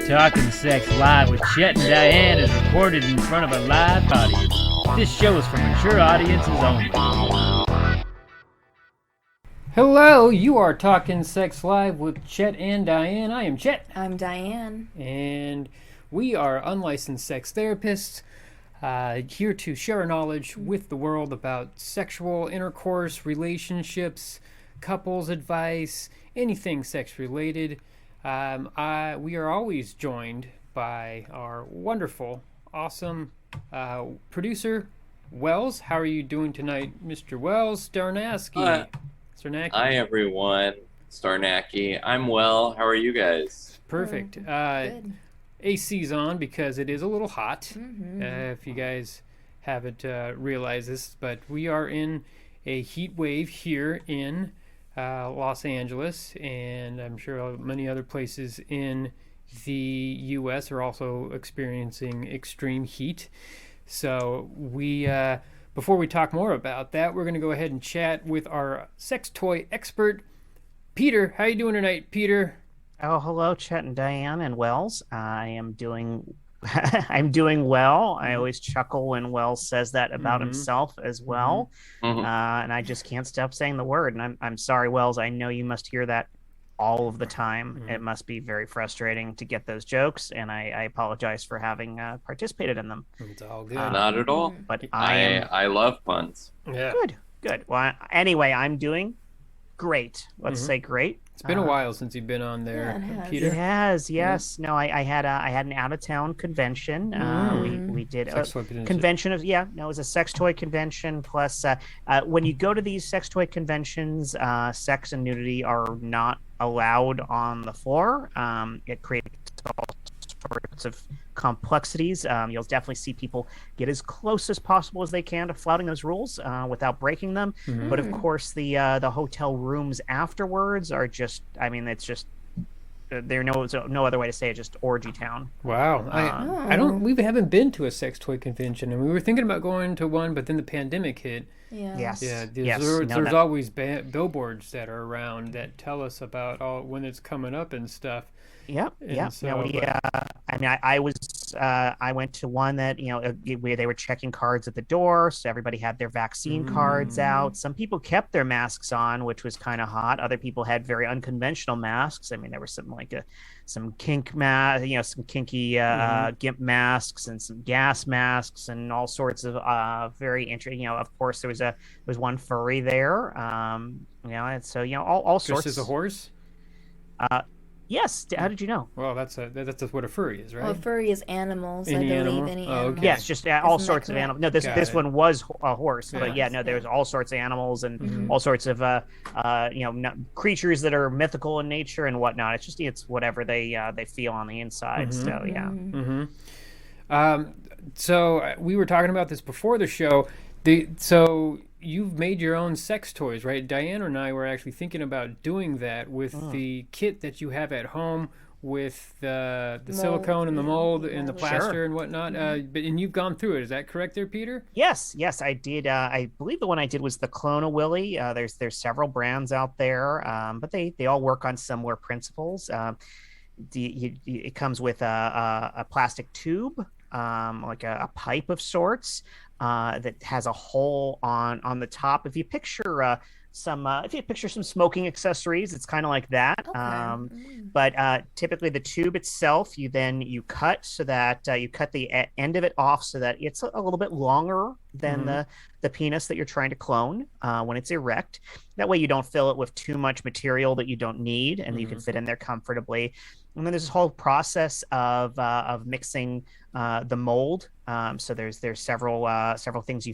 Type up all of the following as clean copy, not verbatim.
Talking Sex Live with Chet and Diane is recorded in front of a live audience. This show is for mature audiences only. Hello, you are Talking Sex Live with Chet and Diane. I am Chet. I'm Diane. And we are unlicensed sex therapists here to share our knowledge with the world about sexual intercourse, relationships, couples advice, anything sex related. We are always joined by our wonderful, awesome producer, Wells. How are you doing tonight, Mr. Wells Starnacky? Hi, everyone. Starnacky. I'm well. How are you guys? Perfect. Good. AC's on because it is a little hot. Mm-hmm. If you guys haven't realized this, but we are in a heat wave here in Los Angeles, and I'm sure many other places in the U.S. are also experiencing extreme heat. So we, before we talk more about that, we're going to go ahead and chat with our sex toy expert, Peter. How you doing tonight, Peter? Oh, hello, Chet and Diane and Wells. I am doing I'm doing well. I always chuckle when Wells says that about himself as well. And I just can't stop saying the word. And I'm sorry, Wells. I know you must hear that all of the time. It must be very frustrating to get those jokes. And I apologize for having participated in them. It's all good. Not at all. But I love puns. Yeah. Good. Well, anyway, I'm doing great. Let's say great. It's been a while since you've been on there, Peter. It has, yes. No, I had an out of town convention. We did a convention of it was a sex toy convention. Plus, when you go to these sex toy conventions, sex and nudity are not allowed on the floor. It creates all sorts of complexities. You'll definitely see people get as close as possible as they can to flouting those rules without breaking them. But of course, the hotel rooms afterwards are just, it's just no other way to say it, just orgy town. Wow. We haven't been to a sex toy convention, and we were thinking about going to one, but then the pandemic hit. Yes. There's always billboards that are around that tell us about when it's coming up and stuff. I went to one that where they were checking cards at the door, so everybody had their vaccine cards out. Some people kept their masks on, which was kind of hot. Other people had very unconventional masks. There was some kink mask, some kinky gimp masks and some gas masks and all sorts of very interesting. Of course, there was one furry there. And so all sorts. Just as a horse. Yes. How did you know? Well, that's what a furry is, right? Well, furry is animals. Any I believe animal? any Oh, animal. okay. Yes, just all sorts of animals. No, this one was a horse, but there was all sorts of animals and all sorts of creatures that are mythical in nature and whatnot. It's whatever they feel on the inside. So yeah. So we were talking about this before the show. So you've made your own sex toys, right? Diane and I were actually thinking about doing that with the kit that you have at home with the silicone and the mold and the plaster and whatnot. And you've gone through it. Is that correct there, Peter? Yes, I did. I believe the one I did was the Clone Willy. There's several brands out there, but they all work on similar principles. It comes with a plastic tube, like a pipe of sorts. That has a hole on the top. If you picture some smoking accessories, it's kind of like that. Okay. But typically the tube itself, you cut so that you cut the end of it off so that it's a little bit longer than the penis that you're trying to clone when it's erect. That way you don't fill it with too much material that you don't need, and you can fit in there comfortably. And then there's this whole process of mixing the mold. So there's several things we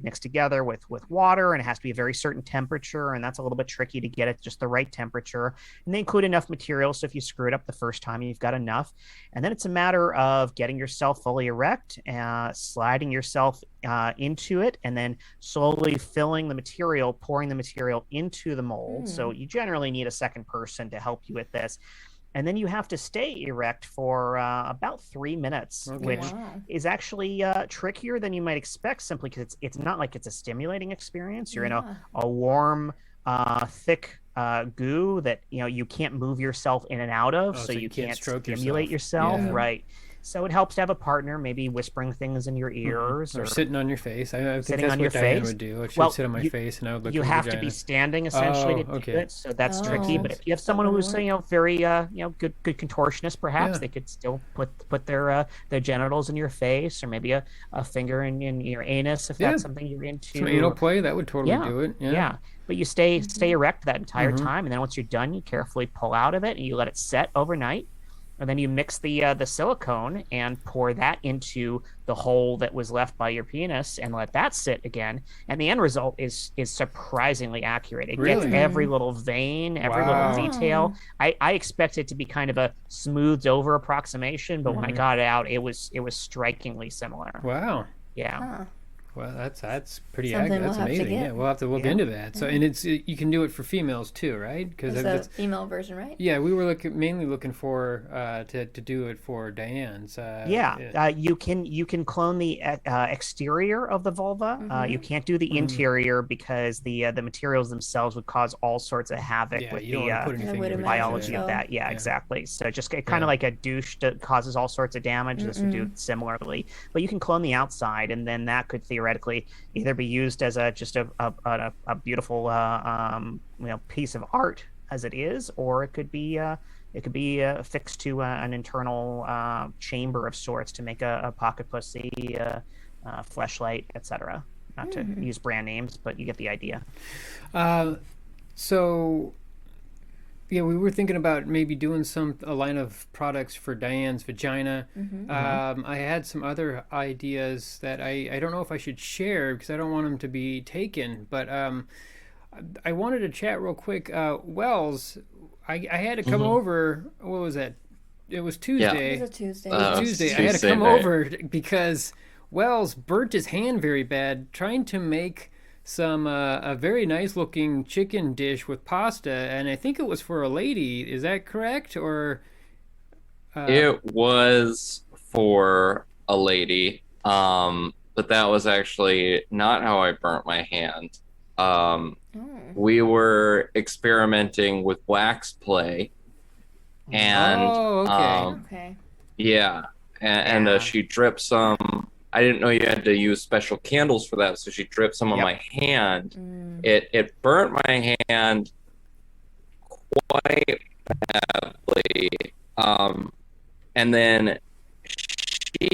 mix together with water, and it has to be a very certain temperature, and that's a little bit tricky to get it just the right temperature. And they include enough material, so if you screw it up the first time, you've got enough. And then it's a matter of getting yourself fully erect, sliding yourself into it, and then slowly pouring the material into the mold. So you generally need a second person to help you with this. And then you have to stay erect for about 3 minutes, which is actually trickier than you might expect, simply because it's not like it's a stimulating experience. You're in a warm, thick goo that you can't move yourself in and out of, Oh, so so you you can't can't stroke stimulate yourself. yourself, Yeah. right? So it helps to have a partner, maybe whispering things in your ears Or or sitting on your face. I think sitting that's on your what Diane face. would do. Like she would Well, sit on my face, and I would look you at her have to be vagina. standing essentially Oh, to do okay. it, so that's Makes tricky. But Oh, if you have that someone wouldn't who's work. very good contortionist, perhaps Yeah. they could still put their genitals in your face, or maybe a finger in your anus if Yeah. that's something you're Some anal into. play, that would totally Yeah, do it. Yeah. yeah. But you stay Hmm. erect that entire Mm-hmm. time, and then once you're done, you carefully pull out of it and you let it set overnight. And then you mix the silicone and pour that into the hole that was left by your penis and let that sit again. And the end result is surprisingly accurate. It gets Really? every little vein, every little Wow. detail. Oh. I expect it to be kind of a smoothed over approximation, but when I Mm-hmm. got it out, it was strikingly similar. Wow. Yeah. Huh. Well, that's pretty Something accurate. we'll That's have to amazing. get. Yeah, we'll have to look Yeah. into that. So, and you can do it for females too, right? Because It's a that's female version, right? yeah. We were mainly looking for to do it for Diane's. Yeah, you can clone the exterior of the vulva. You Mm-hmm. can't do the Mm. interior because the materials themselves would cause all sorts of havoc Yeah, with you don't the want to put I anything would in your imagine biology vagina. of so. that. Yeah, Yeah. exactly. So just kind Yeah. of like a douche that causes all sorts of damage. This would do Mm-mm. similarly, but you can clone the outside, and then that could theoretically either be used as a beautiful piece of art as it is, or it could be affixed to an internal chamber of sorts to make a pocket pussy, fleshlight, etc. Not to Mm. use brand names, but you get the idea. Uh, so yeah, we were thinking about maybe doing a line of products for Diane's vagina. Mm-hmm. I had some other ideas that I don't know if I should share because I don't want them to be taken. But I wanted to chat real quick. Wells, I had to come Mhm. over. What was that? It was It Tuesday. was a Tuesday. It was Uh, Tuesday. I had to Tuesday come night. over because Wells burnt his hand very bad trying to make some a very nice looking chicken dish with pasta, and I think it was for a lady. Is that correct? Or It was for a lady, but that was actually not how I burnt my hand. Um, Oh. we were experimenting with wax play, and Oh, okay. Okay. yeah, and Yeah. she dripped some. I didn't know you had to use special candles for that, so she dripped some on Yep. my hand. Mm. It burnt my hand quite badly. And then she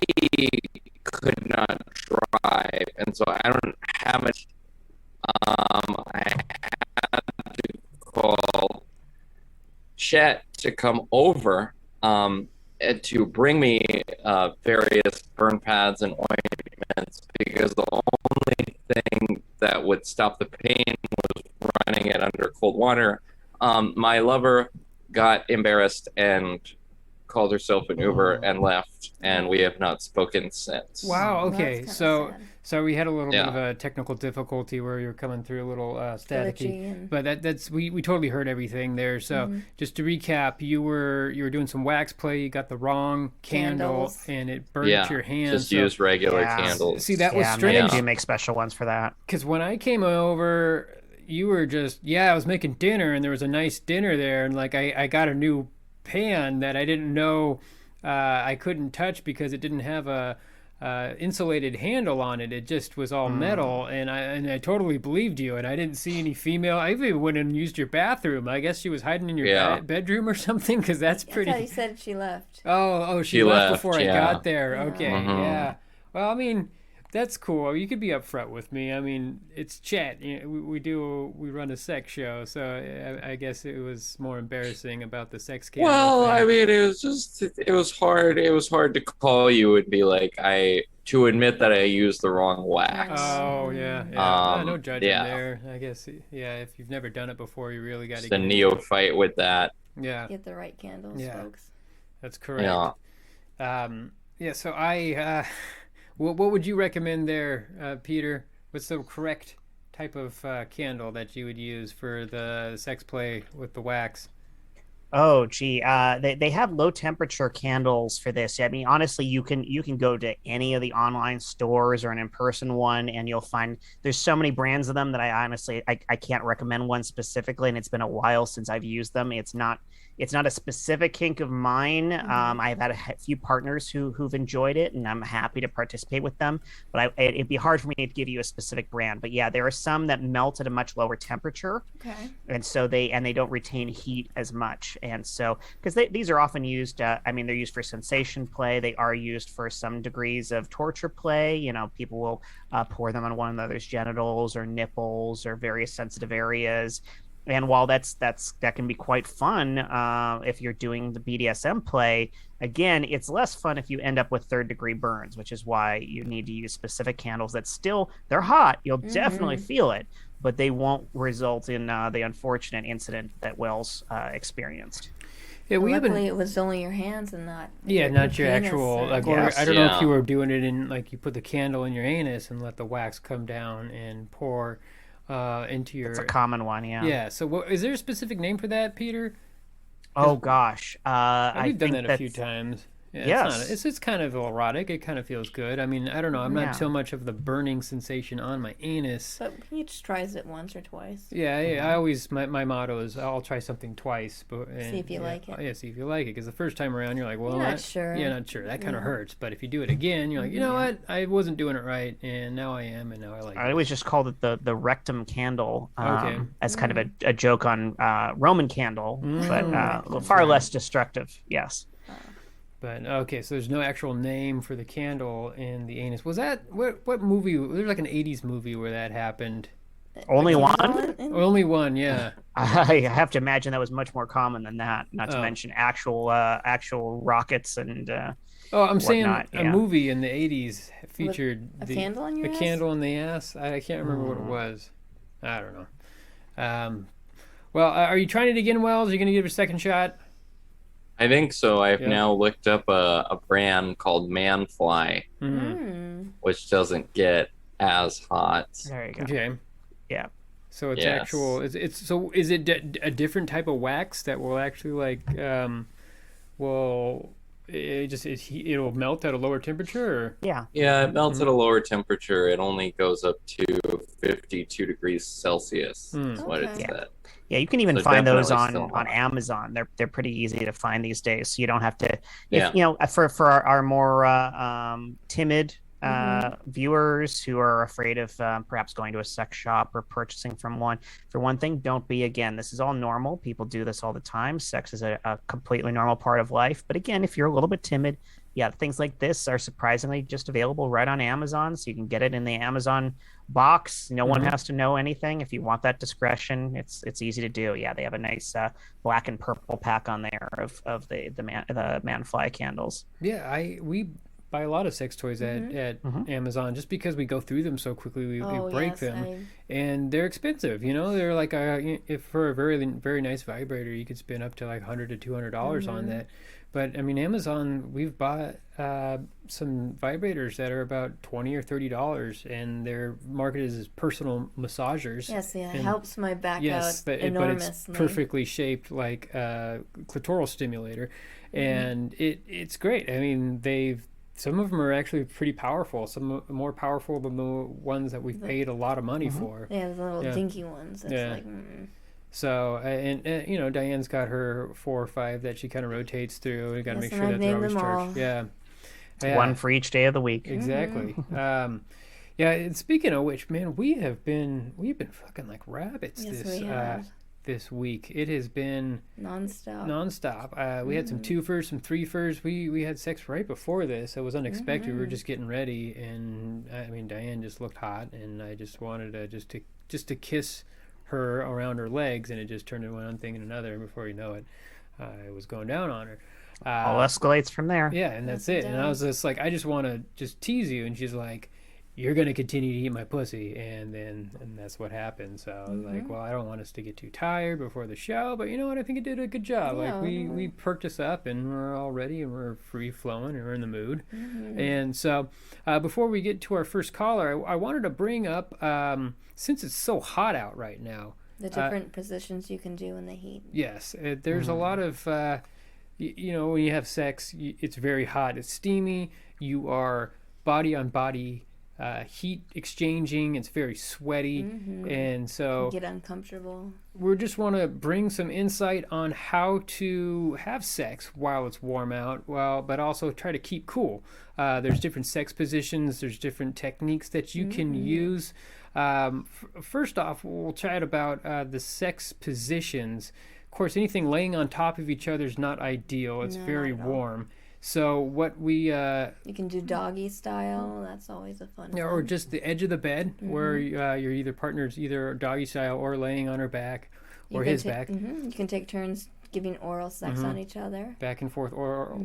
could not drive, and so I don't have it. I had to call Chet to come over and to bring me various burn pads and ointments because the only thing that would stop the pain was running it under cold water. My lover got embarrassed and called herself an Uber and left, and we have not spoken since. Wow. Well, that's Okay. kinda So sad. so we had a little bit Yeah. of a technical difficulty where you were coming through a little staticky. Glitchy and But that's we totally heard everything there. So Mhm. just to recap, you were doing some wax play. You got the wrong candle, Candles. and it burnt Yeah, your hand. just So use regular Yeah. candles. see, that was Yeah, strange they do make special ones for that. because when I came over, you were just I was making dinner, and there was a nice dinner there, and like I got a new pan that I didn't know I couldn't touch because it didn't have a insulated handle on it. It just was all metal, and I totally believed you. And I didn't see any female. I even went and used your bathroom. I guess she was hiding in your Yeah. bedroom or something because that's I thought pretty. you said she left. Oh, she She left left, before I yeah. got there. Okay, Mhm. yeah. Well, I mean, that's cool. You could be upfront with me. I mean, it's Chet. We run a sex show, so I guess it was more embarrassing about the sex candle Well, thing. I mean, it was hard. It was hard to call you and be like, to admit that I used the wrong wax. Oh yeah. No judging yeah. there. I guess if you've never done it before, you really got to Just get a it. neophyte with that. Yeah, Get the right candles, Yeah. folks. that's correct. Yeah. So what would you recommend there, Peter? What's the correct type of candle that you would use for the sex play with the wax? Oh, gee. They have low temperature candles for this. I mean, honestly, you can go to any of the online stores or an in-person one, and you'll find there's so many brands of them that I honestly I can't recommend one specifically, and it's been a while since I've used them. It's not a specific kink of mine. I've had a few partners who've enjoyed it, and I'm happy to participate with them. But it'd be hard for me to give you a specific brand. But yeah, there are some that melt at a much lower temperature, Okay. and so they don't retain heat as much. And so because these are often used, I mean, they're used for sensation play. They are used for some degrees of torture play. You know, people will pour them on one another's genitals or nipples or various sensitive areas. And while that can be quite fun if you're doing the BDSM play, again, it's less fun if you end up with third degree burns, which is why you need to use specific candles that still they're hot. You'll definitely feel it, but they won't result in the unfortunate incident that Wells experienced. Yeah, we haven't. Luckily, it was only your hands and not. Yeah, not your penis actual or- like. Yes. Or, I don't know if Yeah. you were doing it in like you put the candle in your anus and let the wax come down and pour into your. It's a common one, yeah. Yeah. So, is there a specific name for that, Peter? Oh gosh, We've done think that a few that's- times. Yeah, Yes. it's kind of erotic. It kind of feels good. I mean, I don't know. I'm Yeah. not so much of the burning sensation on my anus. But he just tries it once or twice. Yeah, I always my motto is I'll try something twice, but See if you like it. Yeah, see if you like it, because the first time around you're like, well, You're not that- sure. Yeah, not sure. That kind of Yeah. hurts. But if you do it again, you're like, you know what? I wasn't doing it right, and now I am, and now I like I it. always just called it the rectum candle Okay. as kind of a joke on Roman candle, but Rectum. far less destructive. Yes. But okay, so there's no actual name for the candle in the anus. Was that what movie? There's like an '80s movie where that happened. Only The one? candle in- Only one, yeah. I have to imagine that was much more common than that. Not to Oh. mention actual rockets and Oh, I'm saying whatnot, a yeah. movie in the '80s featured a candle in your the ass? candle in the ass. I can't remember what it was. I don't know. Well, are you trying it again, Wells? Are you going to give it a second shot? I think so. I've Yeah. now looked up a brand called Manfly, which doesn't get as hot. there you go. Okay. Yeah. So it's Yes. actual. Is it a different type of wax that will actually like will it'll melt at a lower temperature? Or? Yeah. Yeah, it melts at a lower temperature. It only goes up to 52 degrees Celsius. Is what it Okay. Yeah. said. Yeah, you can even So find those definitely on still hot. Amazon. They're pretty easy to find these days. So you don't have to. If, Yeah. You know, for our more timid viewers who are afraid of perhaps going to a sex shop or purchasing from one, for one thing, don't be. Again, this is all normal. People do this all the time. Sex is a completely normal part of life. But again, if you're a little bit timid, yeah, things like this are surprisingly just available right on Amazon. So you can get it in the Amazon box. No one has to know anything. If you want that discretion, it's easy to do. Yeah, they have a nice black and purple pack on there of the Manfly candles. Yeah, we buy a lot of sex toys at Amazon just because we go through them so quickly. We Oh, break yes, them, and they're expensive. You know, they're like if for a very nice vibrator, you could spend up to like $100 to $200 on that. But I mean, Amazon, we've bought some vibrators that are about $20 or $30, and they're marketed as personal massagers. Yes, yeah, it And- helps my back Yes, out but enormously. it's perfectly shaped like a clitoral stimulator, and it's great. I mean, some of them are actually pretty powerful. Some more powerful than the ones that we've paid a lot of money for. Yeah, the little Yeah. dinky ones. It's Yeah. like, So, and you know, Diane's got her 4 or 5 that she kind of rotates through. We got to Yes, make and sure I've that they're named always them charged. all. Yeah. One for each day of the week. Exactly. Yeah. And speaking of which, man, we've been fucking like rabbits Yes, this we have. this week. It has been nonstop. nonstop. We had some 2-fers, some 3-fers. We had sex right before this. It was unexpected. We were just getting ready, and I mean, Diane just looked hot, and I just wanted to just to kiss her around her legs, and it just turned into one thing and another. And before you know it, it was going down on her. All escalates from there. Yeah, and that's Yes, it. it And I was does. just like, I just want to just tease you, and she's like, you're gonna continue to eat my pussy, and that's what happened. So I was like, well, I don't want us to get too tired before the show, but you know what? I think it did a good job. Yeah, Like we perked us up, and we're all ready, and we're free flowing, and we're in the mood. And so before we get to our first caller, I wanted to bring up since it's so hot out right now. The different positions you can do in the heat. Yes, there's a lot of, you know, when you have sex, it's very hot. It's steamy. You are body on body heat exchanging. It's very sweaty. And so Get uncomfortable. we just want to bring some insight on how to have sex while it's warm out, but also try to keep cool. There's different sex positions. There's different techniques that you can use. First off, we'll chat about the sex positions. Of course, anything laying on top of each other is not ideal. It's very warm. So what we you can do doggy style. That's always a fun. or just the edge of the bed where your either partner's either doggy style or laying on her back or his back. You can take turns giving oral sex on each other. Back and forth. Or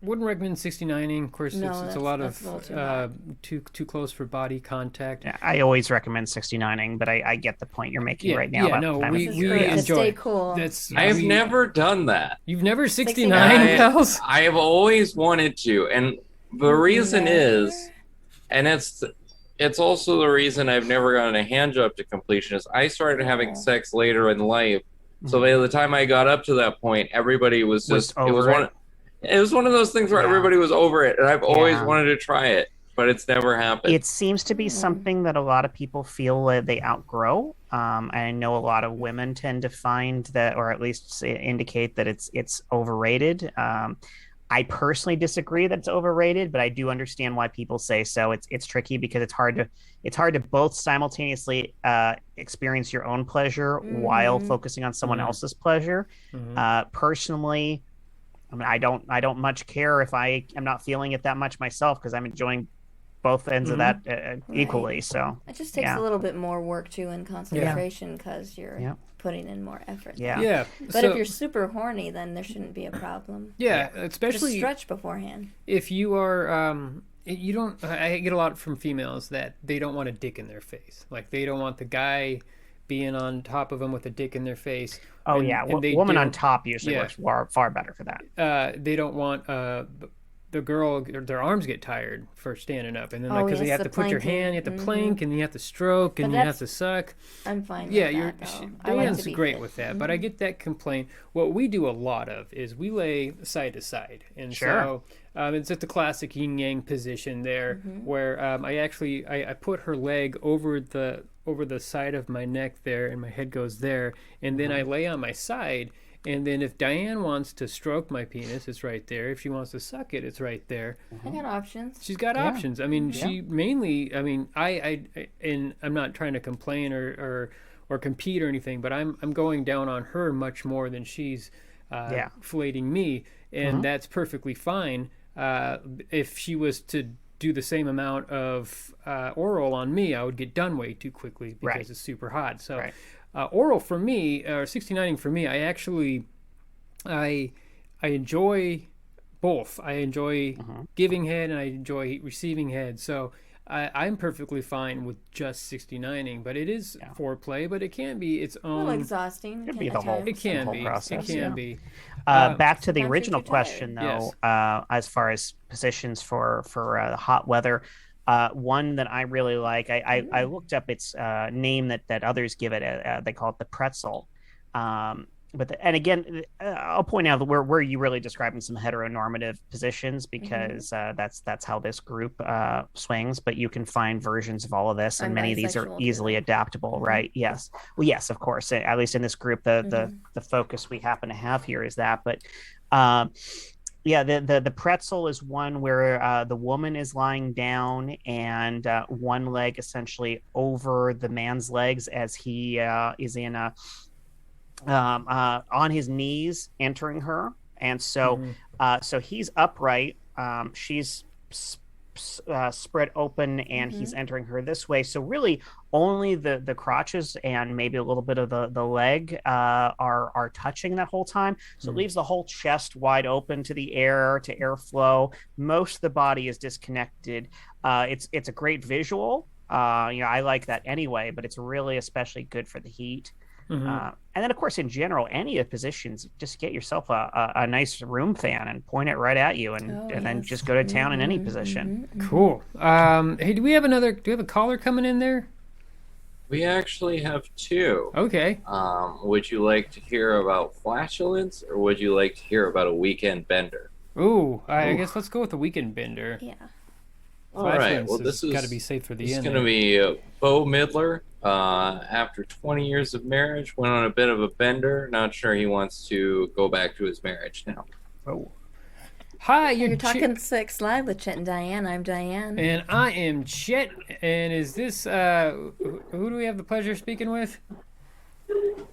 wouldn't recommend 69ing. Of course, No, it's a lot that's of a little too close for body contact. Yeah, I always recommend 69ing, but I get the point you're making right now. Yeah, about no, kind we of- great to enjoy. stay cool. I've never done that. You've never 69, 69? pals? I have always wanted to, and the reason is, and it's also the reason I've never gotten a hand job to completion, is I started having sex later in life. So by the time I got up to that point, everybody was just it was one of those things where everybody was over it, and I've always wanted to try it, but it's never happened. It seems to be something that a lot of people feel that they outgrow. I know a lot of women tend to find that, or at least indicate that it's overrated. I personally disagree that it's overrated, but I do understand why people say so. It's tricky because it's hard to both simultaneously experience your own pleasure while focusing on someone else's pleasure. Personally, I mean, I don't much care if I am not feeling it that much myself because I'm enjoying both ends of that equally. So it just takes a little bit more work too and concentration because you're putting in more effort. Yeah. But if you're super horny, then there shouldn't be a problem. Yeah, Just especially stretch beforehand. if you are you don't. I get a lot from females that they don't want a dick in their face. Like they don't want the guy being on top of them with a dick in their face. Oh, woman on don't- top usually works far better for that. They don't want the girl, their arms get tired for standing up, and then because yes, you have the to put your planking. hand, you have to plank, and you have to stroke, and you have to suck. I'm fine. Yeah, with that, though. I like Diane's to be great fit. with that, but I get that complaint. What we do a lot of is we lay side to side, and so it's just the classic yin yang position there, where I put her leg over the side of my neck there, and my head goes there, and then I lay on my side. And then if Diane wants to stroke my penis, it's right there. If she wants to suck it, it's right there. I got options. She's got options. I mean, she mainly. I mean, and I'm not trying to complain or compete or anything, but I'm going down on her much more than she's filleting me, and that's perfectly fine. If she was to do the same amount of oral on me, I would get done way too quickly because it's super hot. So. Oral for me, or 69ing for me, I enjoy both. I enjoy giving head and I enjoy receiving head. So I'm perfectly fine with just 69ing, but it is foreplay, but it can be its own. A little exhausting. Could be the whole- It can whole be. process, It can be. Back to the Sometimes original you're tired. question, though, as far as positions for the hot weather, one that I really like, I looked up its name that others give it. They call it the pretzel. And again, I'll point out that we're you really describing some heteronormative positions because that's how this group swings. But you can find versions of all of this, and many of these are bisexual, easily adaptable, right? Yes. Well, yes, of course. At least in this group, the focus we happen to have here is that. But the pretzel is one where the woman is lying down and one leg essentially over the man's legs as he is in a on his knees entering her, and so so he's upright, she's spread open, and he's entering her this way. So really only the crotches and maybe a little bit of the leg are touching that whole time. So it leaves the whole chest wide open to the air, to airflow. Most of the body is disconnected. It's a great visual. I like that anyway, but it's really especially good for the heat. And then, of course, in general, any of the positions, just get yourself a nice room fan and point it right at you, and then just go to town in any position. Cool. Hey, do we have a caller coming in there? We actually have two. Okay. Would you like to hear about flatulence, or would you like to hear about a weekend bender? Ooh, I guess let's go with the weekend bender. Yeah. All right. Flatulence Well, has got to be safe for the this is end going to there. be Bo Midler. After 20 years of marriage, went on a bit of a bender. Not sure he wants to go back to his marriage now. Oh. Hi, You're talking Sex Live with Chet and Diane. I'm Diane. And I am Chet. And is this, who do we have the pleasure of speaking with?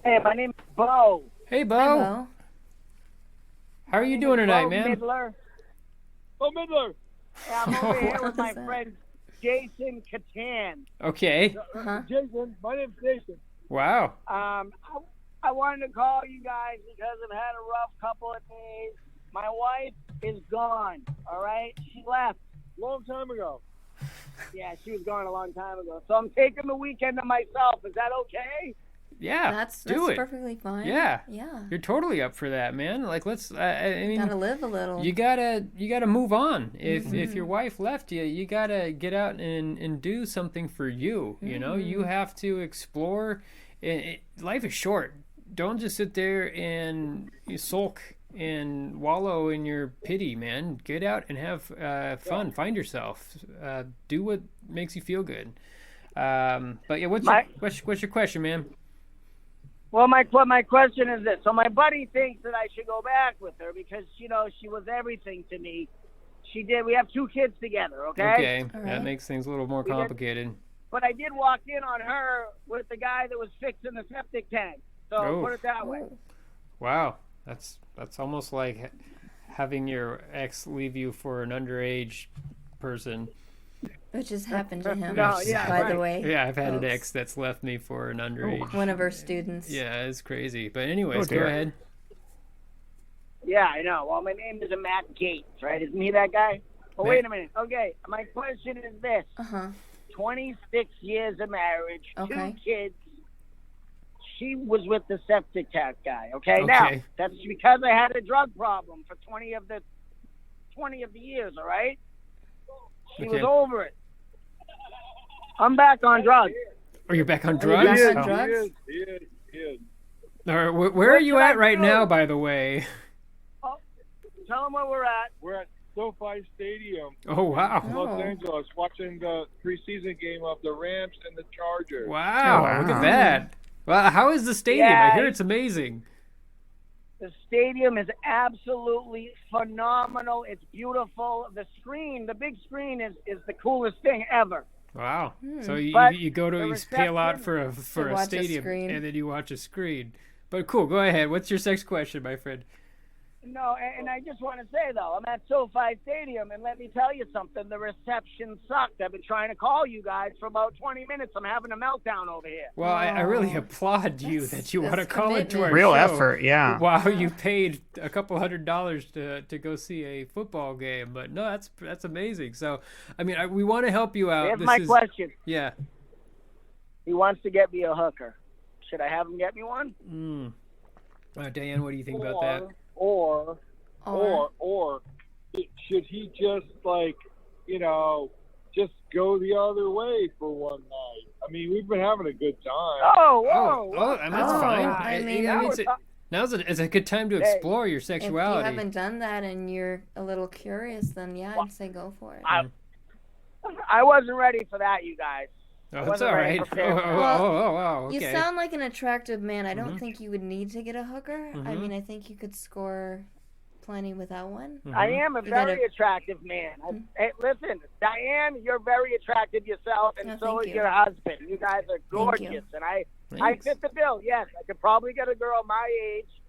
Hey, my name's Bo. Hey, Bo. Hi, Bo. How are you doing tonight, Bo man? Midler. Bo Midler. Yeah, I'm over here with my that? friend Jason Catan. Okay. Uh-huh. Jason, my name's Jason. Wow. I wanted to call you guys because I've had a rough couple of days. My wife is gone, all right? She left a long time ago. Yeah, she was gone a long time ago. So I'm taking the weekend to myself. Is that okay? Yeah. That's do it. perfectly fine. Yeah. Yeah. You're totally up for that, man. Like, let's. I mean, Gotta live a little. you gotta move on. If your wife left you, you gotta get out and do something for you. You know, you have to explore. Life is short. Don't just sit there and sulk and wallow in your pity, man. Get out and have fun. Find yourself. Do what makes you feel good. But yeah, what's your question, man? Well, my question is this. So my buddy thinks that I should go back with her because, you know, she was everything to me. She did. We have 2 kids together, okay? Okay, All that right. makes things a little more complicated. But I did walk in on her with the guy that was fixing the septic tank. So Oh. put it that way. Wow, that's almost like having your ex leave you for an underage person. Which has happened to him, No, yeah, by right. the way. Yeah, I've had an folks. ex that's left me for an underage. One of our students. Yeah, it's crazy. But anyways, go dear. ahead. Yeah, I know. Well, my name is Matt Gates, right? Isn't he that guy? Oh, wait a minute. Okay, my question is this. Uh-huh. 26 years of marriage, Okay. 2 kids. She was with the septic tank guy, okay? Now, Okay. that's because I had a drug problem for 20 of the years, all right? She was Okay. over it. I'm back on drugs. Oh, you're back on Are you drugs? back on Oh. drugs? He is. All right, where are you should I at right do? now, by the way? Tell them where we're at. We're at SoFi Stadium, Oh, wow. Los Oh. Angeles, watching the preseason game of the Rams and the Chargers. Wow, Oh, wow. look at that. Well, how is the stadium? Yeah. I hear it's amazing. The stadium is absolutely phenomenal. It's beautiful. The big screen is the coolest thing ever. Wow. So But you go to the you pay a lot reception- for a watch a stadium screen. and then you watch a screen. But cool, go ahead. What's your next question, my friend? No, and I just want to say, though, I'm at SoFi Stadium, and let me tell you something. The reception sucked. I've been trying to call you guys for about 20 minutes. I'm having a meltdown over here. Well, I really Oh, applaud you that you want to that's call into our commitment. Real show effort, yeah. while you paid a couple $100 to go see a football game. But no, that's amazing. So, I mean, we want to help you out. Here's my question. Yeah. He wants to get me a hooker. Should I have him get me one? Diane, what do you think about that? Or should he just just go the other way for one night? I mean, we've been having a good time. Oh, whoa. And that's Oh, fine. I mean, Now's it's a good time to explore your If you sexuality. haven't done that and you're a little curious, then yeah, I'd say go for it. I wasn't ready for that, you guys. Oh, that's wasn't all ready right. prepared. Oh, okay. You sound like an attractive man. I don't think you would need to get a hooker. I Mhm. mean, I think you could score plenty without one. I am a You gotta- very attractive man. Hey, listen, Diane, you're very attractive yourself, and Oh, so thank is you. your husband. You guys are you. gorgeous, and I Thanks. fit the bill. Yes, I could probably get a girl my age,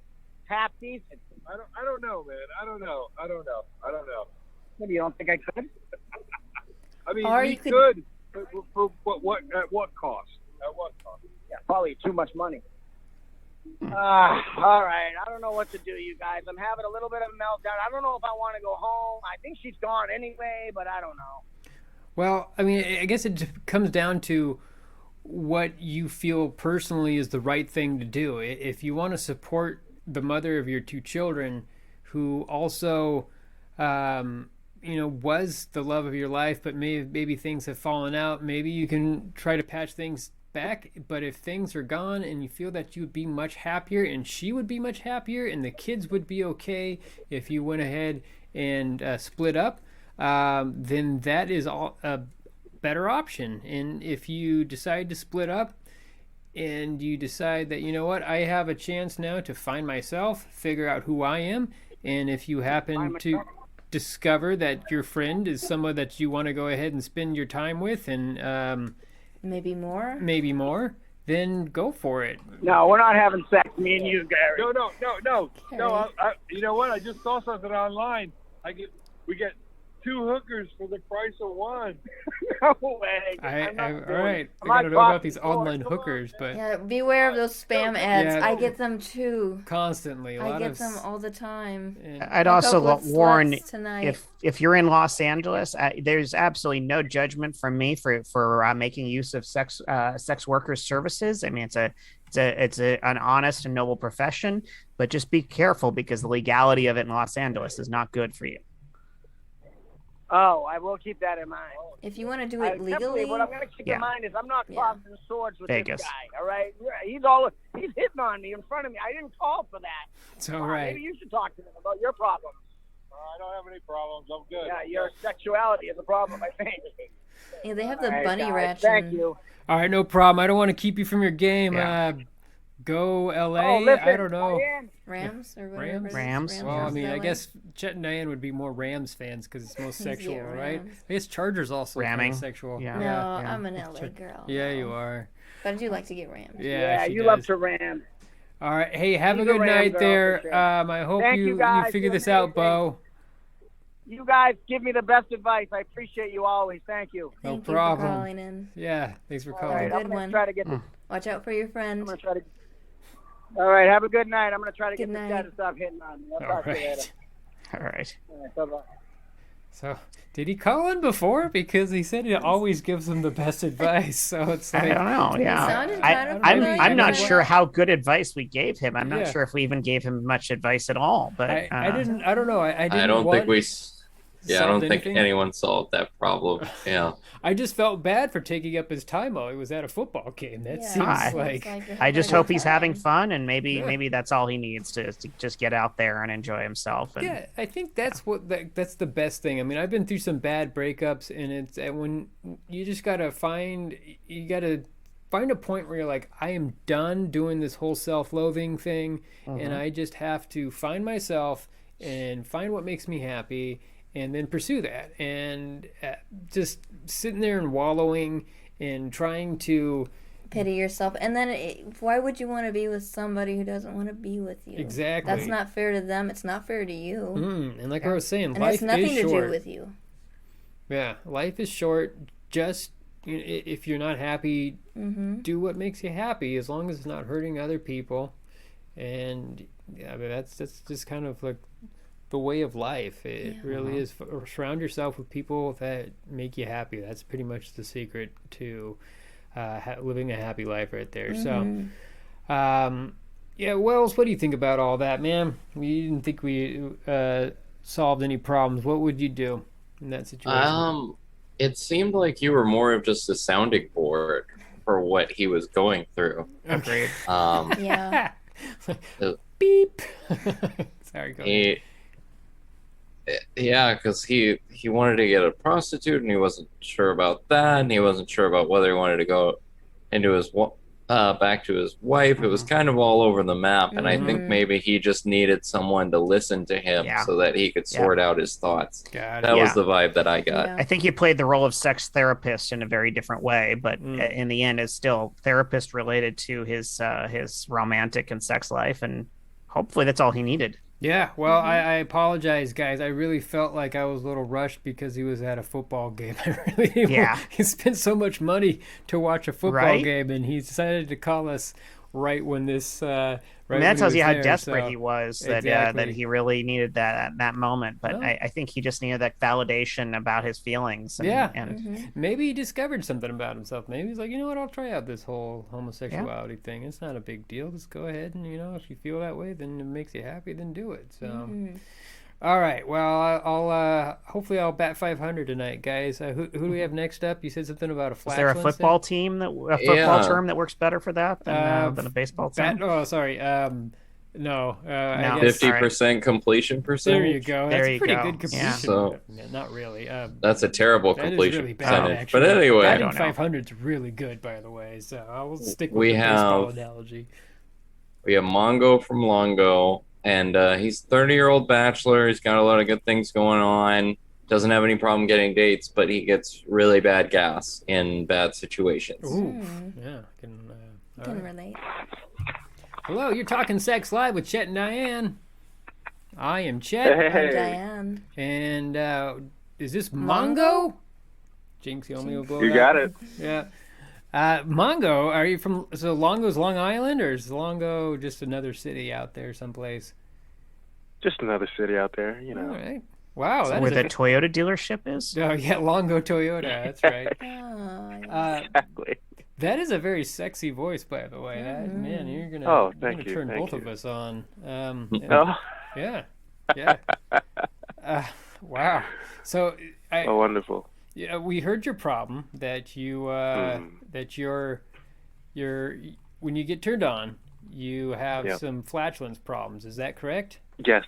half decent. I don't know, man. I don't know. Maybe you don't think I could? I mean, Or we you could- could, but for what? At what cost? At what cost? Yeah, probably too much money. All right. I don't know what to do, you guys. I'm having a little bit of a meltdown. I don't know if I want to go home. I think she's gone anyway, but I don't know. Well, I mean, I guess it comes down to what you feel personally is the right thing to do. If you want to support the mother of your 2 children, who also, was the love of your life, but maybe things have fallen out, maybe you can try to patch things back. But if things are gone and you feel that you would be much happier and she would be much happier and the kids would be okay if you went ahead and split up, then that is a better option. And if you decide to split up and you decide that, you know what, I have a chance now to find myself, figure out who I am, and if you happen to discover that your friend is someone that you want to go ahead and spend your time with and maybe more, then go for it. No, we're not having sex, me and you, Gary. No. You know what? I just saw something online. We get 2 hookers for the price of 1. No way. All right. I gotta know about these online hookers, but yeah, beware of those spam ads. Yeah. I get them too. Constantly. I get them all the time. I'd also warn tonight. if you're in Los Angeles, there's absolutely no judgment from me for making use of sex workers services. I mean, it's an honest and noble profession, but just be careful because the legality of it in Los Angeles is not good for you. Oh, I will keep that in mind. If you want to do it legally, what I'm going to keep in mind is I'm not crossing swords with Vegas. this guy. All right, he's hitting on me in front of me. I didn't call for that. It's all right. Maybe you should talk to him about your problems. I don't have any problems. I'm good. Yeah, your sexuality is a problem, I think. Yeah, they have the All right, bunny guys, ration. Thank you. All right, no problem. I don't want to keep you from your game. Yeah. Go LA. Oh, listen, I don't know. Diane. Rams or whatever. Rams. Well, I mean, I LA. guess Chet and Diane would be more Rams fans because it's most sexual, Yeah, right? Rams. I guess Chargers also Ramming. sexual. Yeah. No, yeah. I'm an LA girl. Yeah, you are. But I do like to get Rams. Yeah, she you does. love to ram. All right. Hey, have She's a a good Ram night girl, there. for sure. I hope Thank you, guys. figure You're this out, amazing. Bo. You guys give me the best advice. I appreciate you always. Thank you. No Thank problem. you for calling in. Yeah, thanks for All calling. right, Good I'm gonna one. try to get this. Watch out for your I'm friend. gonna try to. All right, have a good night. I'm gonna try to get Good this night. guy to stop hitting on me. I'll All talk to you later. right. All right. All right, bye-bye. So, did he call in before? Because he said he always gives them the best advice. So it's like, I don't know. Yeah, sounded kind of I'm familiar. I'm not Yeah. sure how good advice we gave him. I'm not Yeah. sure if we even gave him much advice at all. But I don't know. I didn't I don't want think we. Yeah, I solved don't think anything. anyone solved that problem. Yeah. I just felt bad for taking up his time while he was at a football game. That Yeah, seems sounds like you're I just having hope he's fun. having fun, and maybe Yeah. maybe that's all he needs to just get out there and enjoy himself. And yeah. I think that's that's the best thing. I mean, I've been through some bad breakups, and it's when you just gotta find a point where you're like, I am done doing this whole self-loathing thing, and I just have to find myself and find what makes me happy. And then pursue that, and just sitting there and wallowing and trying to Pity yourself. And then why would you want to be with somebody who doesn't want to be with you? Exactly. That's not fair to them. It's not fair to you. and like I was saying, And life it's nothing is to short. do with you. Yeah, life is short. Just if you're not happy, do what makes you happy, as long as it's not hurting other people. And yeah, I mean, that's just kind of like the way of life. It really is. Surround yourself with people that make you happy. That's pretty much the secret to living a happy life, right there. So, yeah, Wells, what do you think about all that, man? We didn't think we solved any problems. What would you do in that situation? It seemed like you were more of just a sounding board for what he was going through. Agreed. Yeah. Beep. Sorry, go ahead. Yeah, because he wanted to get a prostitute, and he wasn't sure about that, and he wasn't sure about whether he wanted to go into his back to his wife. It was kind of all over the map, and I think maybe he just needed someone to listen to him so that he could sort out his thoughts. Got it. That was the vibe that I got. Yeah. I think he played the role of sex therapist in a very different way, but in the end, is still therapist related to his romantic and sex life, and hopefully that's all he needed. Yeah, well, I apologize, guys. I really felt like I was a little rushed because he was at a football game. I really he spent so much money to watch a football game, and he decided to call us right when this. That tells you how desperate he was. That Exactly. that he really needed that moment. But I think he just needed that validation about his feelings. And, and maybe he discovered something about himself. Maybe he's like, you know what? I'll try out this whole homosexuality thing. It's not a big deal. Just go ahead and if you feel that way, then it makes you happy, then do it. So. All right. Well, I'll hopefully I'll bat 500 tonight, guys. Who do we have next up? You said something about a Is there a flatulence football thing? team a football term that works better for that than a baseball term? Oh, sorry. No. No. I guess 50% completion percentage. there you go. There That's you a pretty go. good Yeah. completion. So- Yeah, not really. That's a terrible That is completion really bad, percentage. actually. But anyway, Batting don't know. 500 is really good, by the way. So I will stick with We the baseball have- analogy. we have Mongo from Longo, and he's a 30-year-old bachelor. He's got a lot of good things going on. Doesn't have any problem getting dates, but he gets really bad gas in bad situations. Ooh, yeah. All Can right. relate. Hello, you're talking Sex Live with Chet and Diane. I am Chet, I'm Diane. and is this Mongo? Mongo? Jinx, you only will blow You it got out. it. Yeah. Mongo, are you from? So Longo's Long Island, or is Longo just another city out there someplace? Just another city out there, you All know. right. Wow, that Where is the Toyota dealership is? oh yeah, Longo Toyota. That's right. Oh, Exactly. That is a very sexy voice, by the way. That man, you're gonna, Oh, you're thank gonna you, turn thank both you. of us on. Oh, Yeah, yeah. Wow. So oh, wonderful. yeah, we heard your problem that you that you're when you get turned on, you have Yep. some flatulence problems. Is that correct? Yes.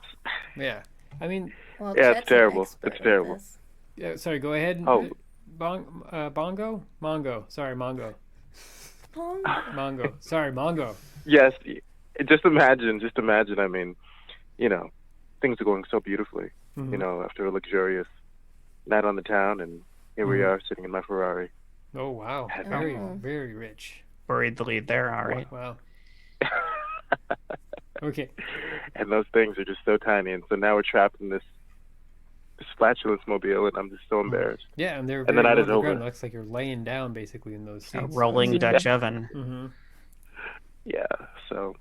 Yeah. I mean, well, Yeah, it's Chet's an terrible. expert It's at terrible. this. yeah, sorry. Go ahead. Oh. Bongo. Mongo. Sorry, Mongo. Pong. Mongo. Sorry, Mongo. Yes. Just imagine. I mean, you know, things are going so beautifully. Mhm. You know, after a luxurious night on the town, and here we are sitting in my Ferrari. Oh wow. Had Very no- very rich. Buried the lead there. All right. Wow. Okay. And those things are just so tiny, and so now we're trapped in this flatulence mobile, and I'm just so embarrassed. Yeah, and they're And the very night low is to the ground. over. It looks like you're laying down basically in those A seats. rolling Dutch oven. Mm-hmm. Yeah. So,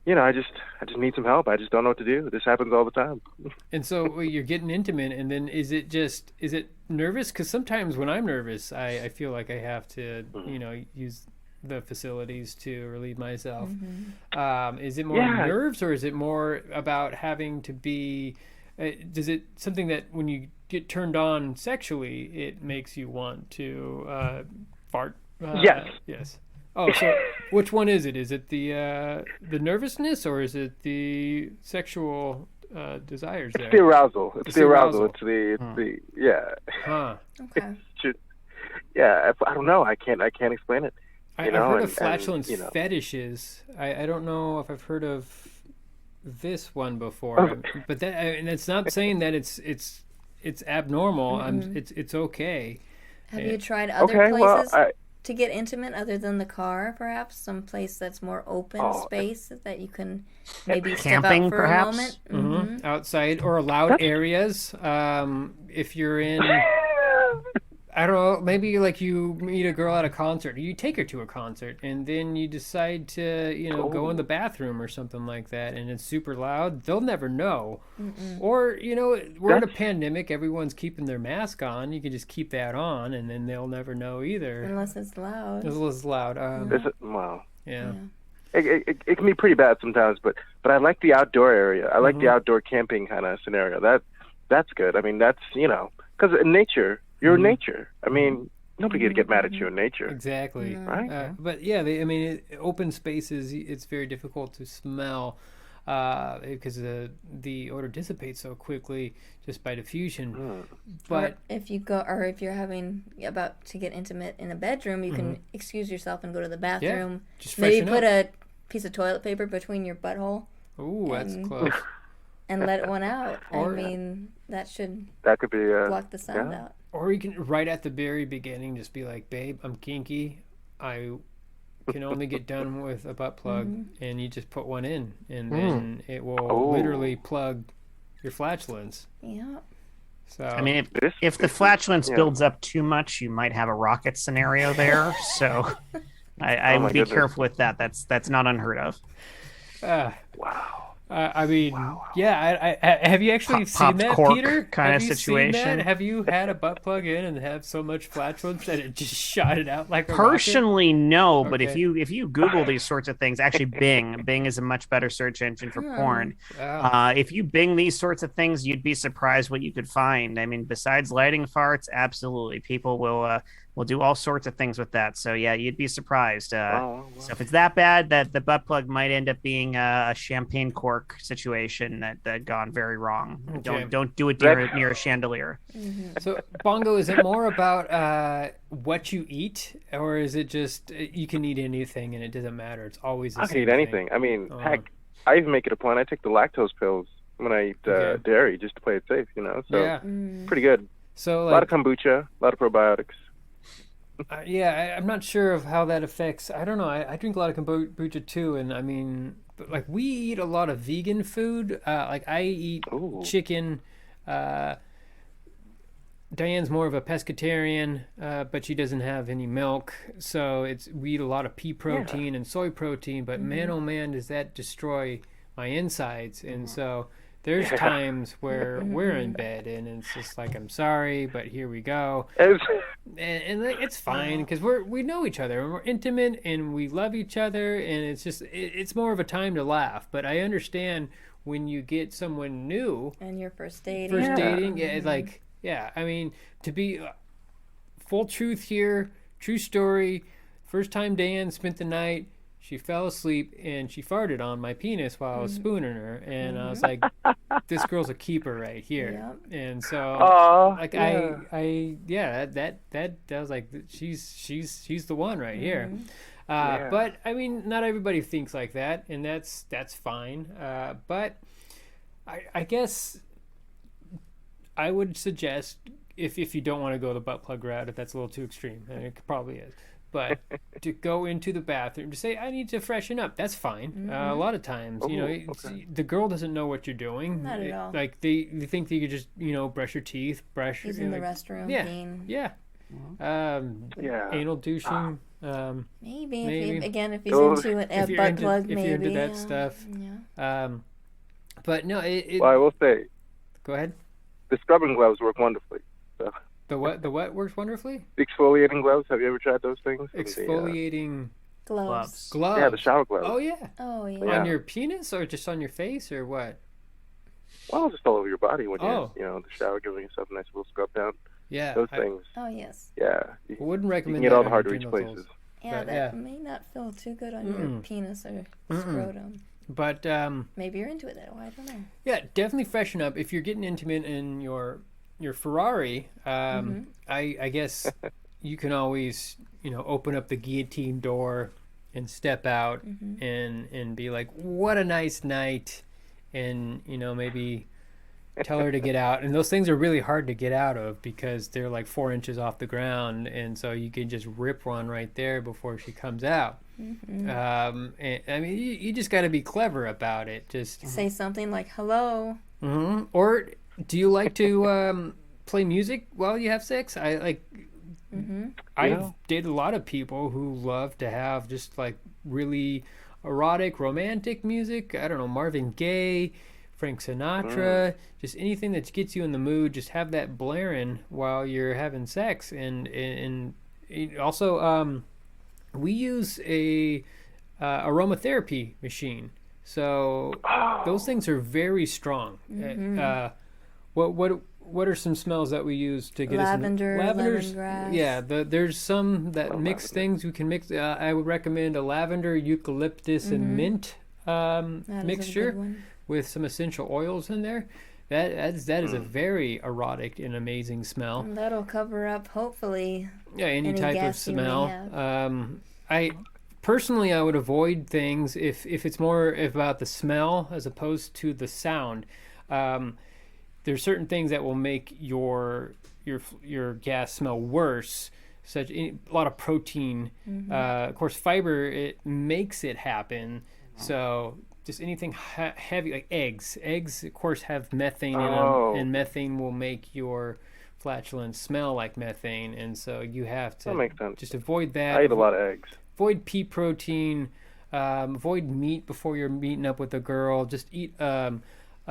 you know, I just need some help. I just don't know what to do. This happens all the time. And so well, you're getting intimate, and then is it nervous? Because sometimes when I'm nervous, I feel like I have to, use the facilities to relieve myself. Is it more Yeah. nerves, or is it more about having to be? Does it something that when you get turned on sexually, it makes you want to fart? Yes. Yes. Oh, so which one is it? Is it the nervousness, or is it the sexual desires there? It's the arousal. It's the arousal. arousal. It's the yeah. Huh. Okay. Yeah. I don't know. I can't explain it. I've know, heard and- of flatulence and, you know. fetishes. I don't know if I've heard of this one before, but that and it's not saying that it's abnormal. It's okay. Have you tried other Okay. Well, places to get intimate other than the car? Perhaps some place that's more open Oh, space that you can maybe step Camping, out for perhaps? a moment. Mm-hmm. Outside or loud areas. If you're in, I don't know, maybe like you meet a girl at a concert, or you take her to a concert, and then you decide to, go in the bathroom or something like that, and it's super loud. They'll never know. Or, we're in a pandemic. Everyone's keeping their mask on. You can just keep that on, and then they'll never know either. Unless it's loud. It's loud. Wow. Yeah. It can be pretty bad sometimes, but I like the outdoor area. I like the outdoor camping kind of scenario. That's good. I mean, that's because in nature, you're in nature. I mean, nobody can get mad at you in nature. Exactly. Right? But yeah, open spaces, it's very difficult to smell because the odor dissipates so quickly just by diffusion. But Or if you're about to get intimate in a bedroom, you can excuse yourself and go to the bathroom. just Maybe freshen put up. a piece of toilet paper between your butthole Ooh, that's and- close. and let one out. Or- That should That could be block the sound yeah. out. Or you can, right at the very beginning, just be like, babe, I'm kinky. I can only get done with a butt plug. And you just put one in. And then it will literally plug your flatulence. Yeah. So, I mean, if the flatulence builds up too much, you might have a rocket scenario there. So I Oh, my would be goodness. careful with that. That's not unheard of. Wow. I mean, yeah. Have you actually seen Popped that, cork Peter? kinda Have you seen situation. that? Have you had a butt plug in and have so much flatulence that it just shot it out like a rocket? Personally, no, but Okay. if you Google these sorts of things, actually Bing is a much better search engine for porn. Wow. If you Bing these sorts of things, you'd be surprised what you could find. I mean, besides lighting farts, absolutely, people will do all sorts of things with that. So yeah, you'd be surprised. Wow. So if it's that bad, that the butt plug might end up being a champagne cork situation that gone very wrong. Okay. Don't do it near a chandelier. So, Bongo, is it more about what you eat, or is it just you can eat anything and it doesn't matter? It's always the I same can eat thing? anything. I mean, heck, I even make it a point. I take the lactose pills when I eat Okay. dairy just to play it safe, you know. So Yeah. pretty good. So, A lot like, of kombucha, a lot of probiotics. yeah, I'm not sure of how that affects. I don't know. I drink a lot of kombucha too, and I mean, but, like, we eat a lot of vegan food. Like, I eat Ooh. chicken. Diane's more of a pescatarian, but she doesn't have any milk, so we eat a lot of pea protein and soy protein. But man, oh man, does that destroy my insides! And so there's times where we're in bed and it's just like, I'm sorry, but here we go, and like, it's fine because we know each other and we're intimate and we love each other, and it's just it's more of a time to laugh. But I understand when you get someone new. And your first dating. First dating, yeah, it's like, yeah, I mean, to be full truth here, true story. First time Diane spent the night, she fell asleep and she farted on my penis while I was spooning her, and I was like, "This girl's a keeper right here." Yep. And so, like, yeah. that was like, she's the one right here. Yeah. But I mean, not everybody thinks like that, and that's fine. But I guess I would suggest, if you don't want to go the butt plug route, if that's a little too extreme, and it probably is, but to go into the bathroom to say, I need to freshen up. That's fine. A lot of times, you know, okay. the girl doesn't know what you're doing. Not at all. Like, they think that you could just, you know, brush your teeth, He's in the restroom. yeah, Being, yeah. Yeah. Anal douching. maybe. Maybe. If he's Those- into it, a if you're butt into, plug, if maybe. you're into that yeah. stuff. Yeah. But no, Well, I will say go ahead. the scrubbing gloves work wonderfully. So. The what works wonderfully? The exfoliating gloves. Have you ever tried those things? Exfoliating Gloves. gloves. Yeah, the shower gloves. Oh yeah. Oh, yeah. Yeah. On your penis or just on your face or what? Well, just all over your body when Oh. you're, in the shower, giving yourself a nice little scrub down. Yeah. Those I things. Oh, yes. Yeah. You wouldn't can recommend get that all the on hard to your reach genitals. places. Yeah, But, that yeah. may not feel too good on your penis or scrotum. But Maybe you're into it, though. I don't know. yeah, definitely freshen up. If you're getting intimate in your Ferrari, I guess you can always, you know, open up the guillotine door and step out and be like, what a nice night, and, you know, maybe tell her to get out. And those things are really hard to get out of because they're like 4 inches off the ground, and so you can just rip one right there before she comes out. And, I mean, you just got to be clever about it. Just Say something like, hello. Or do you like to play music while you have sex? I've dated a lot of people who love to have just like really erotic, romantic music. I don't know, Marvin Gaye, Frank Sinatra, just anything that gets you in the mood. Just have that blaring while you're having sex. And also, we use a aromatherapy machine. So those things are very strong. What are some smells that we use to get Lavender, us in the lavenders? lemongrass. Yeah, there's some that mix things. We can mix. I would recommend a lavender, eucalyptus, and mint That is a mixture good one. with some essential oils in there. That is a very erotic and amazing smell. And that'll cover up, hopefully. Yeah, any Any type of gas you may smell. have. I personally, I would avoid things if it's more about the smell as opposed to the sound. There's certain things that will make your gas smell worse, such a lot of protein. Of course, fiber, it makes it happen. So just anything heavy, like eggs. Eggs, of course, have methane in them, and methane will make your flatulence smell like methane, and so you have to That makes sense. just avoid that. I eat a lot of eggs. Avoid pea protein. Avoid meat before you're meeting up with a girl. Just eat a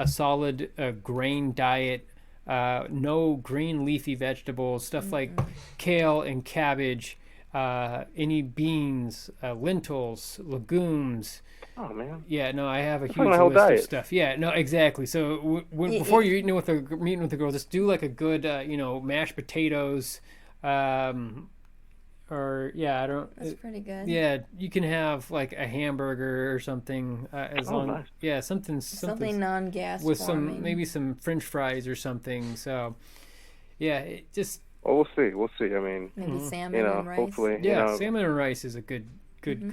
solid grain diet. No green leafy vegetables, stuff like kale and cabbage, any beans, lentils, legumes. Oh man. Yeah, no, I have a huge my whole list of diet. stuff. Yeah, no, exactly. So before you're meeting with a girl, just do like a good, mashed potatoes, or yeah, I don't. That's pretty good. Yeah, you can have like a hamburger or something, as long. Nice. Yeah, something non-gas with forming. maybe some French fries or something. So, yeah, it just Well, we'll see. We'll see. I mean, Maybe salmon and rice. hopefully, yeah, salmon and rice is a good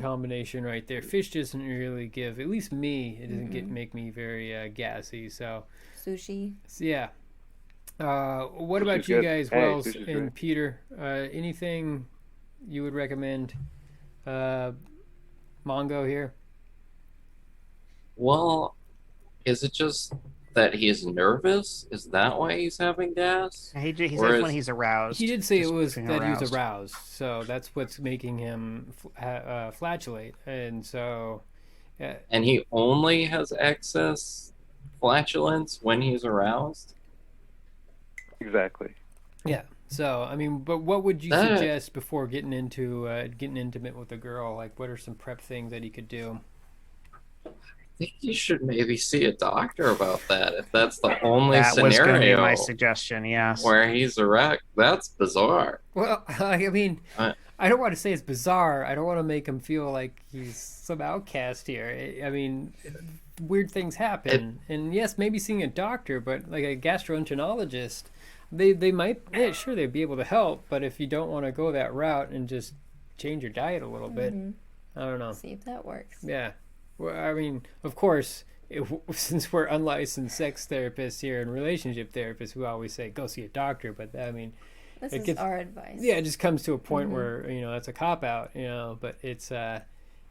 combination right there. Fish doesn't really give, at least me, it doesn't make me very gassy. So Sushi. yeah. What about Sushi's you good. guys, Hey, Wells sushi's and great. Peter? Anything you would recommend? Mongo here. Well, is it just that he's nervous? Is that why he's having gas? He says Or when is- he's aroused. He did say it just was being that he was aroused, so that's what's making him flatulate, and so And he only has excess flatulence when he's aroused? exactly. yeah. So I mean, but what would you That- suggest before getting getting intimate with a girl? Like, what are some prep things that he could do? I think you should maybe see a doctor about that if that's the only That was going to be scenario my suggestion. Yes. where he's erect. That's bizarre. Well, I mean, Uh, I don't want to say it's bizarre. I don't want to make him feel like he's some outcast here. I mean, weird things happen, and yes, maybe seeing a doctor, but like a gastroenterologist, they might, yeah, sure, they'd be able to help. But if you don't want to go that route and just change your diet a little bit, I don't know. See if that works. Yeah, well, I mean, of course. Since we're unlicensed sex therapists here and relationship therapists, we always say go see a doctor. But I mean, This it is gets- our advice. yeah, it just comes to a point where that's a cop out, but it's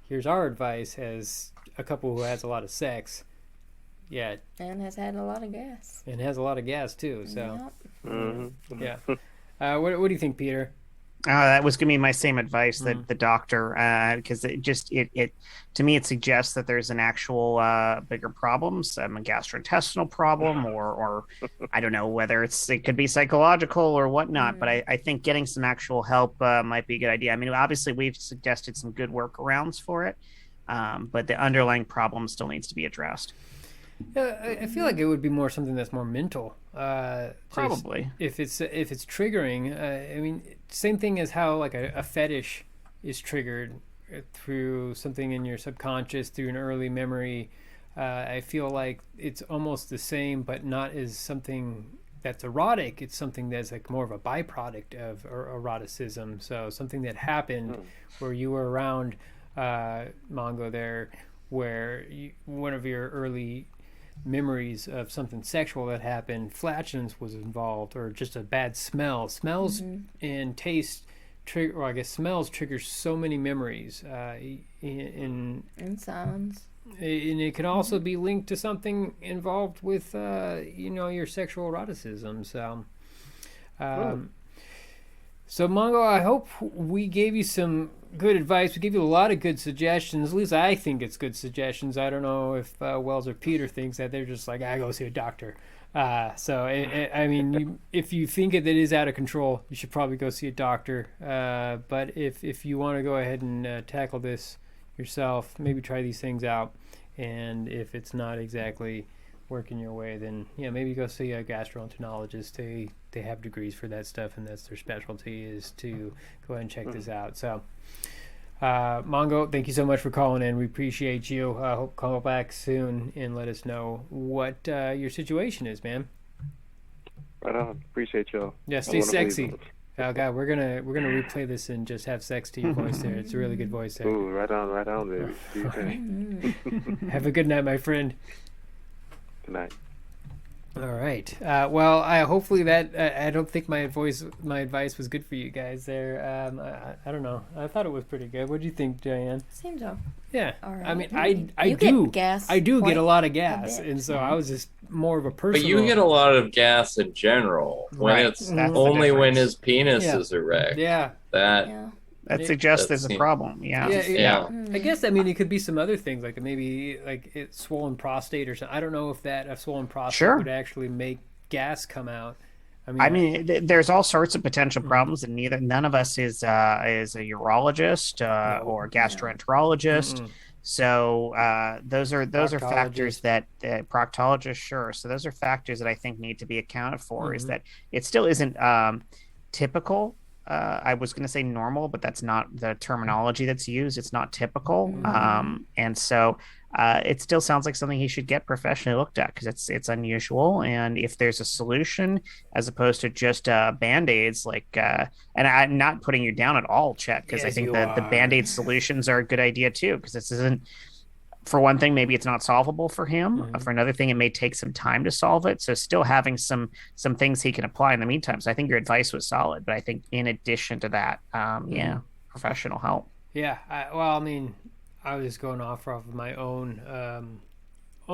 here's our advice as a couple who has a lot of sex, yeah, And has had a lot of gas. and has a lot of gas too. So Yep. Mm-hmm. yeah, what do you think, Peter? That was going to be my same advice that the doctor, because it to me it suggests that there's an actual bigger problem, some gastrointestinal problem, or I don't know whether it could be psychological or whatnot. But I think getting some actual help might be a good idea. I mean, obviously we've suggested some good workarounds for it, but the underlying problem still needs to be addressed. Yeah, I feel like it would be more something that's more mental. Just Probably. if it's triggering. I mean, same thing as how like a fetish is triggered through something in your subconscious, through an early memory. I feel like it's almost the same, but not as something that's erotic. It's something that's like more of a byproduct of eroticism. So something that happened where you were around Mongo there, where one of your early memories of something sexual that happened, flatulence was involved, or just a bad smell. Smells and taste trigger, or I guess smells trigger so many memories. And sounds. it can also be linked to something involved with your sexual eroticism. So so Mongo, I hope we gave you some good advice. We gave you a lot of good suggestions. At least I think it's good suggestions. I don't know if Wells or Peter thinks that. They're just like, I go see a doctor. I mean, if you think it is out of control, you should probably go see a doctor. But if you want to go ahead and tackle this yourself, maybe try these things out. And if it's not exactly working your way, then maybe go see a gastroenterologist. They have degrees for that stuff, and that's their specialty, is to go ahead and check this out. So Mongo, thank you so much for calling in. We appreciate you. Hope call back soon and let us know what your situation is, man. Right on. Appreciate y'all. Yeah, stay sexy. Oh God, we're gonna replay this and just have sex to your voice there. It's a really good voice there. Ooh, right on, baby. Do you think? Have a good night, my friend. Good night. All right. Well, hopefully that I don't think my advice was good for you guys there. I don't know. I thought it was pretty good. What do you think, Diane? Seems so. Yeah. All right. I mean, I You do get gas I do get quite a lot of a gas, bit. and so I was just more of a But personal. you get a lot of gas in general when Right. it's That's the only when difference. his penis Yeah. is erect. Yeah. That Yeah. that suggests That there's a seems- problem. Yeah. Yeah. I guess I mean it could be some other things like maybe like it's swollen prostate or something. I don't know if that a swollen prostate Sure. would actually make gas come out. I mean, there's all sorts of potential Mm-hmm. problems, and none of us is a urologist No. or gastroenterologist. Mm-mm. So those are factors Proctologist. that proctologists, sure. So those are factors that I think need to be accounted for. Is Mhm. that it still isn't typical. I was going to say normal, but that's not the terminology that's used. It's not typical, and so it still sounds like something he should get professionally looked at because it's unusual. And if there's a solution, as opposed to just band-aids, like and I'm not putting you down at all, Chet, because I Yes, think you that the are. band-aid solutions are a good idea too, because this isn't. For one thing, maybe it's not solvable for him. Mhm. For another thing, it may take some time to solve it. So still having some things he can apply in the meantime. So I think your advice was solid, but I think in addition to that, yeah, professional help. Yeah, well, I mean, I was just going off of my own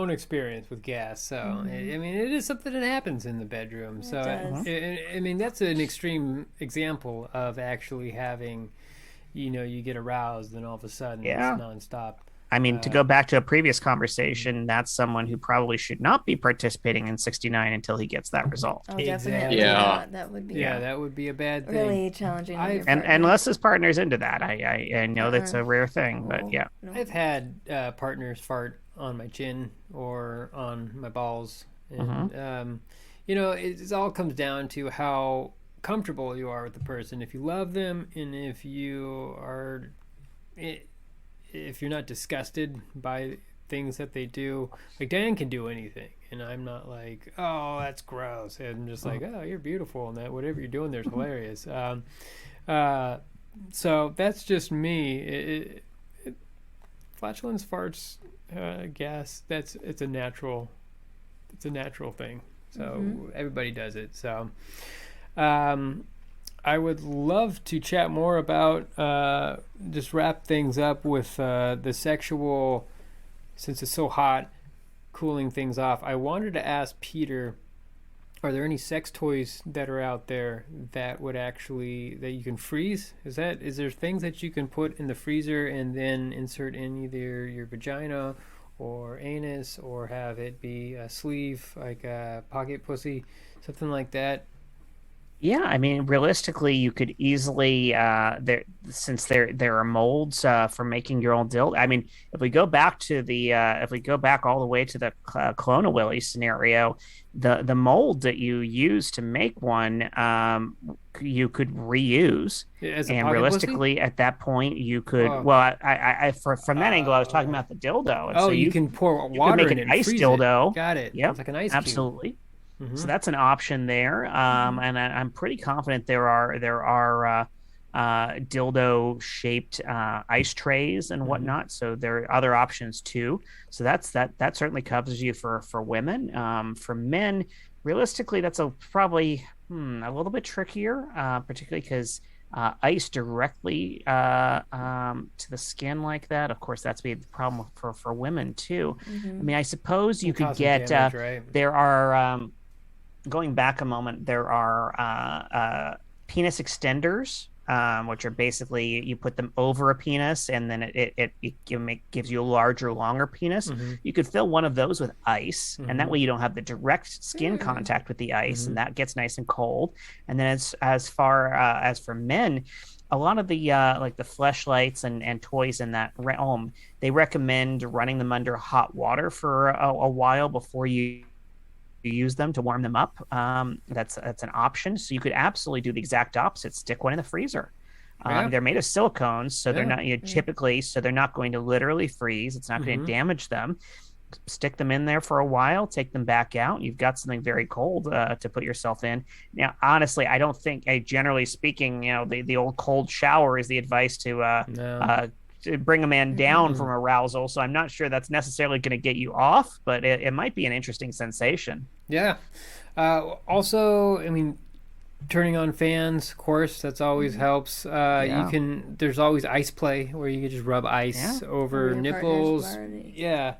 experience with gas. So I mean, it is something that happens in the bedroom. So does. I mean, that's an extreme example of actually having, you get aroused and all of a sudden Yeah. it's nonstop. I mean, to go back to a previous conversation, that's someone who probably should not be participating in 69 until he gets that result. Oh, definitely. Exactly. Yeah. That would be Yeah, that would be a bad thing. really challenging. with I've- your And partner. unless his partner's into that, I know that's a rare thing, but Oh, yeah. no. I've had partners fart on my chin or on my balls, and it all comes down to how comfortable you are with the person. If you love them, and if you're not disgusted by things that they do, like Diane can do anything, and I'm not like, oh, that's gross. And I'm just like, oh, you're beautiful, and that whatever you're doing there's hilarious. So that's just me. Flatulence, farts, gas. It's a natural thing. So everybody does it. So I would love to chat more about just wrap things up with the sexual, since it's so hot, cooling things off. I wanted to ask Peter, are there any sex toys that are out there that you can freeze? Is there things that you can put in the freezer and then insert in either your vagina or anus, or have it be a sleeve, like a pocket pussy, something like that? Yeah, I mean, realistically, you could easily since there are molds for making your own dildo. I mean, if we go back all the way to the Kelowna Willy scenario, the mold that you use to make one, you could reuse. As a And pocket realistically, at that point, you could. Oh. Well, from that angle, I was talking about the dildo. And pussy? Oh, so you can pour you water could make in an it and ice freeze dildo. it. Got it. Yep, It's like an ice cube. absolutely. Mhm. So that's an option there, and I'm pretty confident there are dildo shaped ice trays and whatnot. So there are other options too. So that certainly covers you for women. For men, realistically, that's probably a little bit trickier, particularly because ice directly to the skin like that. Of course, that's be the problem for women too. I mean, I suppose you Can could cause some get damage, right? there are. Going back a moment, there are penis extenders, which are basically you put them over a penis, and then it gives you a larger, longer penis. You could fill one of those with ice, and that way you don't have the direct skin contact with the ice, and that gets nice and cold. And then as far as for men, a lot of the like the fleshlights and toys in that realm, they recommend running them under hot water for a while before you use them to warm them up. That's an option. So you could absolutely do the exact opposite. Stick one in the freezer. Yeah. They're made of silicones, so they're not typically, so they're not going to literally freeze. It's not going to damage them. Stick them in there for a while, take them back out. You've got something very cold to put yourself in. Now, honestly, I don't think, generally speaking, the old cold shower is the advice to bring a man down from arousal. So I'm not sure that's necessarily going to get you off, but it might be an interesting sensation. Yeah. Also, I mean, turning on fans, of course, that's always helps. There's always ice play where you can just rub ice over Your nipples. partner's already- Yeah.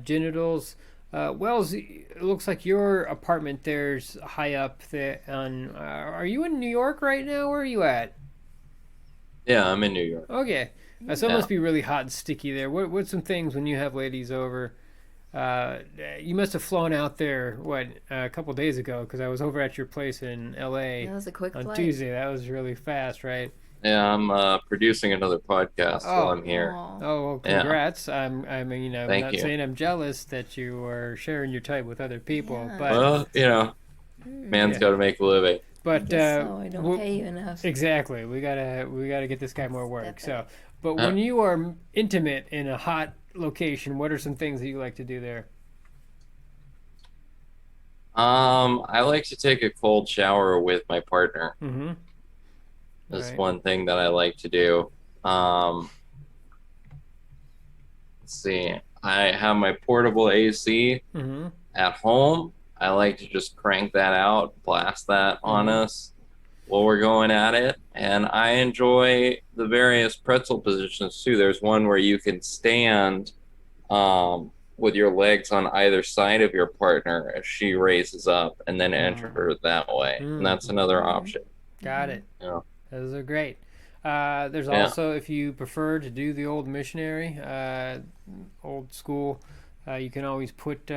Genitals. Wells, it looks like your apartment there's high up there on, are you in New York right now? Where are you at? Yeah, I'm in New York. Okay. So it Yeah. must be really hot and sticky there. What's some things when you have ladies over? You must have flown out there, a couple days ago, because I was over at your place in L.A. That was a quick on flight. Tuesday. That was really fast, right? Yeah, I'm producing another podcast while I'm here. Aw. Oh, well, Yeah. congrats. I mean, I'm Thank not you. saying I'm jealous that you are sharing your type with other people, Yeah. but Well, man's Yeah. got to make a living. but So I don't we'll- pay you enough. exactly, we gotta get this guy more work. So, Definitely. but when you are intimate in a hot location, what are some things that you like to do there? I like to take a cold shower with my partner. Mm-hmm. That's Right. one thing that I like to do. Let's see. I have my portable AC Mm-hmm. at home. I like to just crank that out, blast that on Mhm. us while we're going at it. And I enjoy the various pretzel positions too. There's one where you can stand with your legs on either side of your partner as she raises up and then enter that way. Mm. And that's another option. Got it. Yeah. Those are great. There's Yeah. also, if you prefer to do the old missionary, old school, you can always put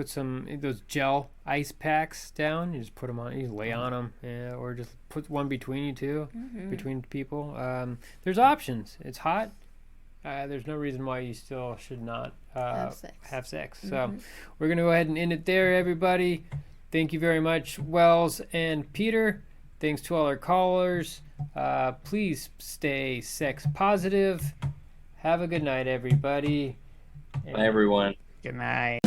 some those gel ice packs down. You just put them on. You just lay on them, or just put one between you two, between people. There's options. It's hot. There's no reason why you still should not have sex. So we're gonna go ahead and end it there, everybody. Thank you very much, Wells and Peter. Thanks to all our callers. Please stay sex positive. Have a good night, everybody. Bye, everyone. Good night.